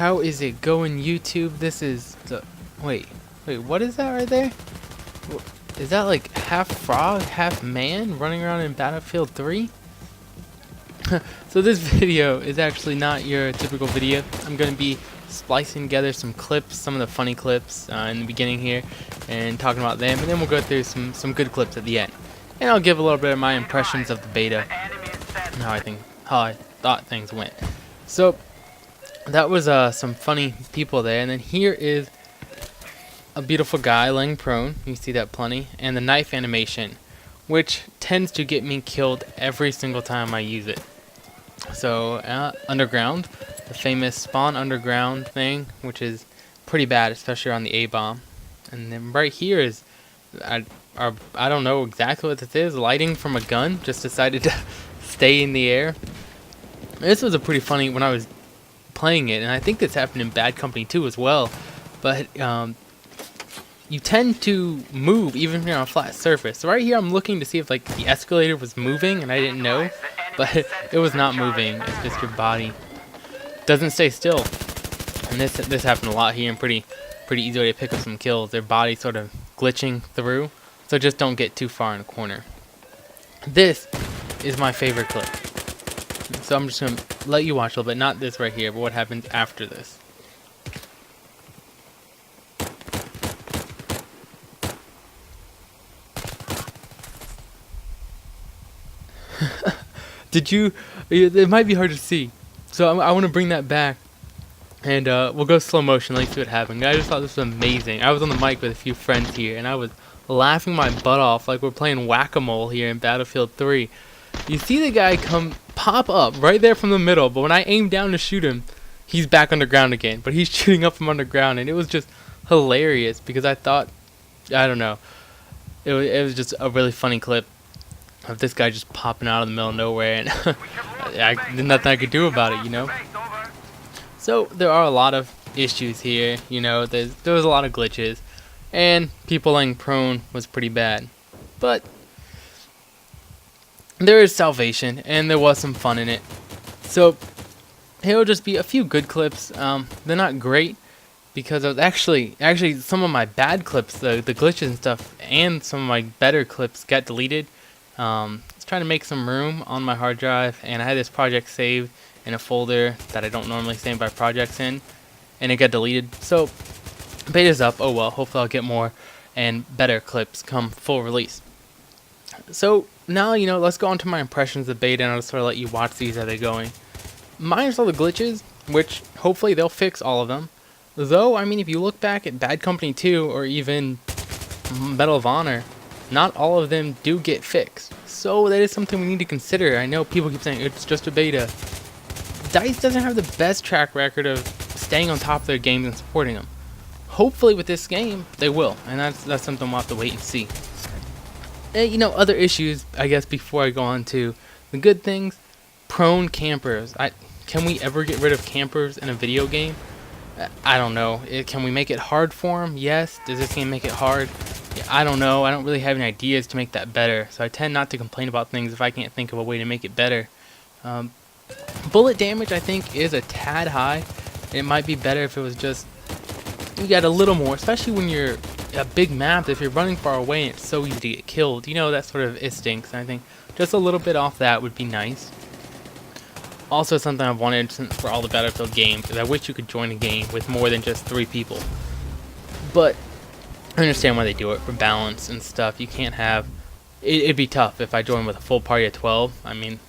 How is it going, YouTube? This is the... Wait, what is that right there? Is that like half frog, half man running around in Battlefield 3? So this video is actually not your typical video. I'm going to be splicing together some clips, some of the funny clips in the beginning here, and talking about them, and then we'll go through some good clips at the end. And I'll give a little bit of my impressions of the beta, and how I thought things went. So that was some funny people there, and then here is a beautiful guy laying prone. You see that plenty, and the knife animation, which tends to get me killed every single time I use it. So underground, the famous spawn underground thing, which is pretty bad, especially on the A-bomb. And then right here is I don't know exactly what this is. Lighting from a gun. Just decided to stay in the air. This was a pretty funny when I was playing it, and I think this happened in Bad Company 2 as well. But you tend to move even if you're on a flat surface. So right here I'm looking to see if like the escalator was moving, and I didn't know, but it was not moving. It's just your body doesn't stay still. And this happened a lot here, and pretty easy way to pick up some kills. Their body sort of glitching through, so just don't get too far in a corner. This is my favorite clip, so I'm just gonna let you watch a little bit, not this right here, but what happens after this. It might be hard to see, so I want to bring that back, and we'll go slow motion, let's see what happened. I just thought this was amazing. I was on the mic with a few friends here, and I was laughing my butt off like we're playing whack-a-mole here in Battlefield 3. You see the guy pop up right there from the middle, but when I aim down to shoot him, he's back underground again, but he's shooting up from underground, and it was just hilarious because I thought, I don't know, it was just a really funny clip of this guy just popping out of the middle of nowhere, and there's nothing I could do about it, you know. So there are a lot of issues here, you know. There was a lot of glitches, and people laying prone was pretty bad, but there is salvation, and there was some fun in it. So here will just be a few good clips. They're not great because I was actually some of my bad clips, the glitches and stuff, and some of my better clips got deleted. I was trying to make some room on my hard drive, and I had this project saved in a folder that I don't normally save my projects in, and it got deleted. So beta's up. Oh well, hopefully I'll get more and better clips come full release. So now, you know, let's go on to my impressions of beta, and I'll just sort of let you watch these as they're going. Minus all the glitches, which hopefully they'll fix all of them. Though, I mean, if you look back at Bad Company 2 or even Medal of Honor, not all of them do get fixed. So that is something we need to consider. I know people keep saying it's just a beta. DICE doesn't have the best track record of staying on top of their games and supporting them. Hopefully with this game, they will, and that's something we'll have to wait and see. You know, other issues, I guess, before I go on to the good things. Prone campers. Can we ever get rid of campers in a video game? I don't know. Can we make it hard for them? Yes. Does this game make it hard? Yeah, I don't know. I don't really have any ideas to make that better, so I tend not to complain about things if I can't think of a way to make it better. Bullet damage, I think, is a tad high. It might be better if it was just you got a little more, especially when you're a big map. If you're running far away and it's so easy to get killed, you know, that sort of stinks. And I think just a little bit off that would be nice. Also, something I've wanted for all the Battlefield games is I wish you could join a game with more than just 3 people. But I understand why they do it, for balance and stuff. You can't have it'd be tough if I joined with a full party of 12. I mean,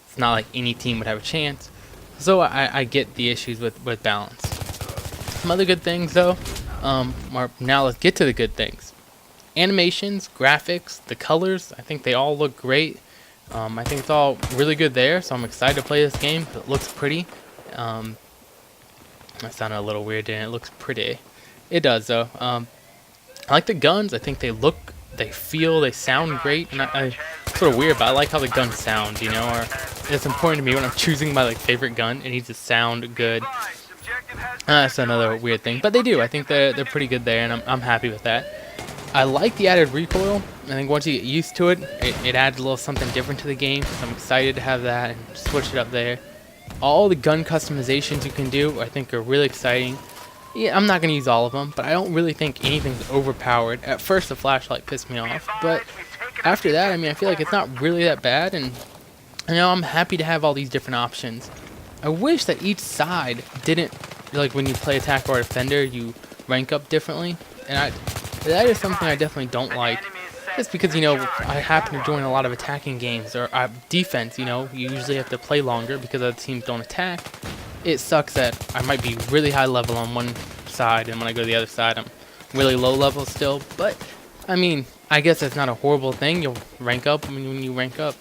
it's not like any team would have a chance. So I get the issues with balance. Some other good things though. Now let's get to the good things. Animations, graphics, the colors, I think they all look great. I think it's all really good there, so I'm excited to play this game. It looks pretty. That sounded a little weird, didn't it? It looks pretty. It does though. I like the guns. I think they look, they feel, they sound great. And I sort of weird, but I like how the guns sound, you know. Or it's important to me when I'm choosing my favorite gun. It needs to sound good. That's another weird thing, but they do. I think they're pretty good there, and I'm happy with that. I like the added recoil. I think once you get used to it, it adds a little something different to the game. So I'm excited to have that and switch it up there. All the gun customizations you can do, I think, are really exciting. Yeah, I'm not going to use all of them, but I don't really think anything's overpowered. At first, the flashlight pissed me off, but after that, I mean, I feel like it's not really that bad, and you know, I'm happy to have all these different options. I wish that each side didn't, like when you play attack or defender, you rank up differently, and that is something I definitely don't like. Just because, you know, I happen to join a lot of attacking games, or defense, you know, you usually have to play longer because other teams don't attack. It sucks that I might be really high level on one side, and when I go to the other side, I'm really low level still. But, I mean, I guess that's not a horrible thing. You'll rank up when you rank up.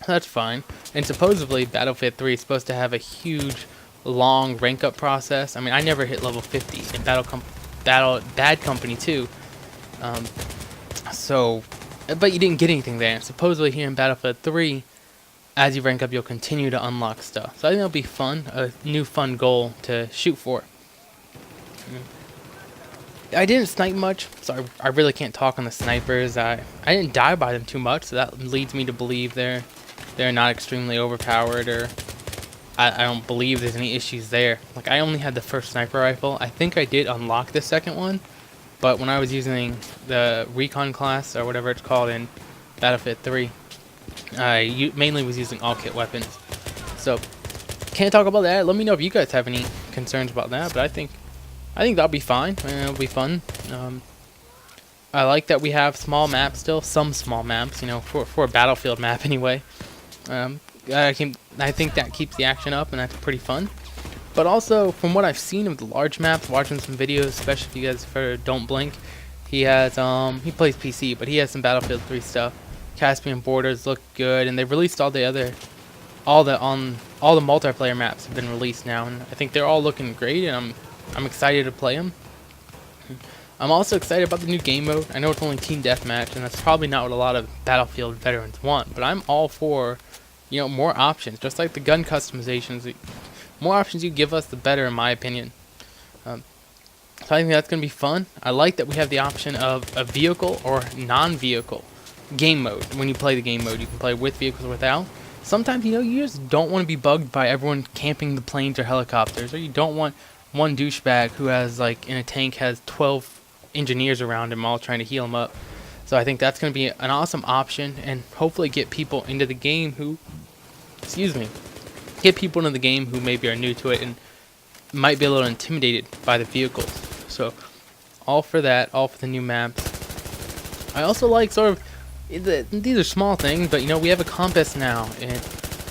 That's fine. And supposedly, Battlefield 3 is supposed to have a huge, long rank up process. I mean, I never hit level 50 in Bad Company 2. But you didn't get anything there. Supposedly here in Battlefield 3, as you rank up, you'll continue to unlock stuff. So I think that'll be fun, a new fun goal to shoot for. I didn't snipe much, so I really can't talk on the snipers. I didn't die by them too much, so that leads me to believe they're not extremely overpowered, or I don't believe there's any issues there. Like, I only had the first sniper rifle. I think I did unlock the second one, but when I was using the recon class, or whatever it's called in Battlefield 3, I mainly was using all kit weapons. So, can't talk about that. Let me know if you guys have any concerns about that, but I think that'll be fine, and it'll be fun. I like that we have small maps still, some small maps, you know, for a Battlefield map anyway. I think that keeps the action up, and that's pretty fun. But also, from what I've seen of the large maps, watching some videos, especially if you guys have heard Don't Blink, he has he plays PC, but he has some Battlefield 3 stuff. Caspian Borders look good, and they've released all the multiplayer maps have been released now, and I think they're all looking great, and I'm excited to play them. I'm also excited about the new game mode. I know it's only team deathmatch, and that's probably not what a lot of Battlefield veterans want, but I'm all for, you know, more options, just like the gun customizations. The more options you give us, the better, in my opinion. So I think that's going to be fun. I like that we have the option of a vehicle or non-vehicle game mode. When you play the game mode, you can play with vehicles or without. Sometimes, you know, you just don't want to be bugged by everyone camping the planes or helicopters, or you don't want one douchebag who has, like, in a tank has 12 engineers around him all trying to heal him up. So I think that's going to be an awesome option, and hopefully get people into the game who, get people into the game who maybe are new to it and might be a little intimidated by the vehicles. So all for that, all for the new maps. I also like sort of, these are small things, but you know, we have a compass now, and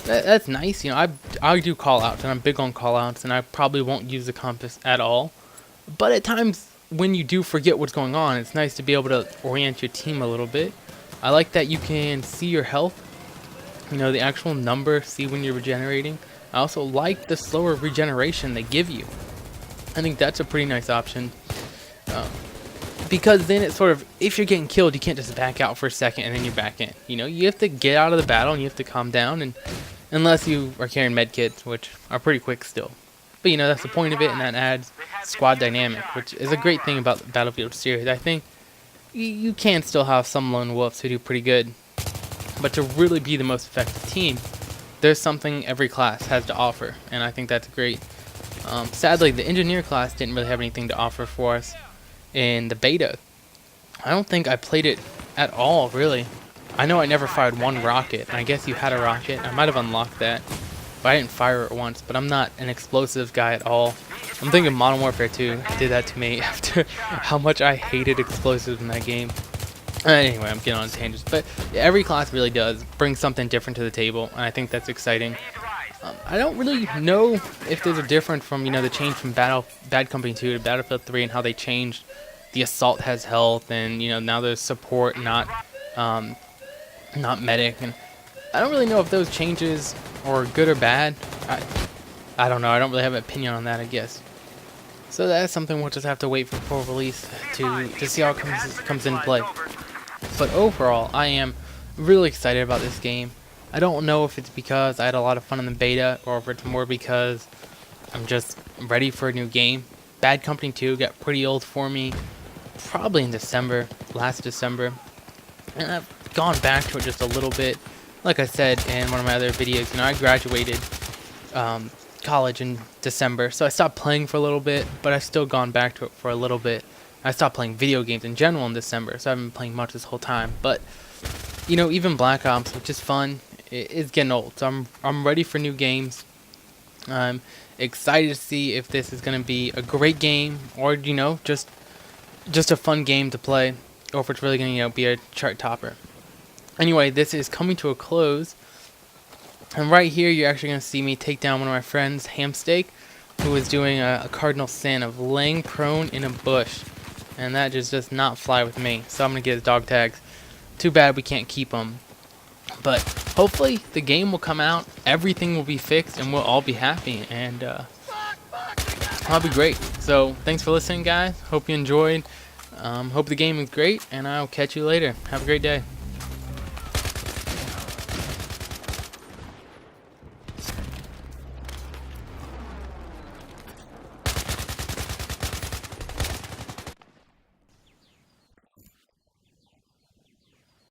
that's nice. You know, I do call outs, and I'm big on call outs, and I probably won't use the compass at all. But at times when you do forget what's going on, it's nice to be able to orient your team a little bit. I like that you can see your health, you know, the actual number, see when you're regenerating. I also like the slower regeneration they give you. I think that's a pretty nice option. Because then it's sort of, if you're getting killed, you can't just back out for a second and then you're back in. You know, you have to get out of the battle and you have to calm down, and unless you are carrying medkits, which are pretty quick still. But you know, that's the point of it, and that adds squad dynamic, which is a great thing about the Battlefield series. I think you can still have some lone wolves who do pretty good, but to really be the most effective team, there's something every class has to offer, and I think that's great. Sadly, the engineer class didn't really have anything to offer for us in the beta. I don't think I played it at all, really. I know I never fired one rocket, and I guess you had a rocket. I might have unlocked that, but I didn't fire it once. But I'm not an explosives guy at all. I'm thinking Modern Warfare 2 did that to me after how much I hated explosives in that game. Anyway, I'm getting on tangents, but every class really does bring something different to the table, and I think that's exciting. I don't really know if there's a difference from, you know, the change from Bad Company 2 to Battlefield 3 and how they changed. The assault has health, and you know, now there's support, not medic, and I don't really know if those changes are good or bad. I don't know. I don't really have an opinion on that, I guess. So that's something we'll just have to wait for full release to see how it comes into play. But overall, I am really excited about this game. I don't know if it's because I had a lot of fun in the beta, or if it's more because I'm just ready for a new game. Bad Company 2 got pretty old for me, probably in December, last December. And I've gone back to it just a little bit. Like I said in one of my other videos, you know, I graduated college in December, so I stopped playing for a little bit, but I've still gone back to it for a little bit. I stopped playing video games in general in December, so I haven't been playing much this whole time. But you know, even Black Ops, which is fun, it's getting old. So I'm ready for new games. I'm excited to see if this is gonna be a great game, or you know, just a fun game to play, or if it's really gonna be a chart topper. Anyway, this is coming to a close. And right here, you're actually going to see me take down one of my friends, Hamsteak, who was doing a cardinal sin of laying prone in a bush. And that just does not fly with me. So I'm going to get his dog tags. Too bad we can't keep him. But hopefully the game will come out, everything will be fixed, and we'll all be happy. And that'll be great. So thanks for listening, guys. Hope you enjoyed. Hope the game is great, and I'll catch you later. Have a great day.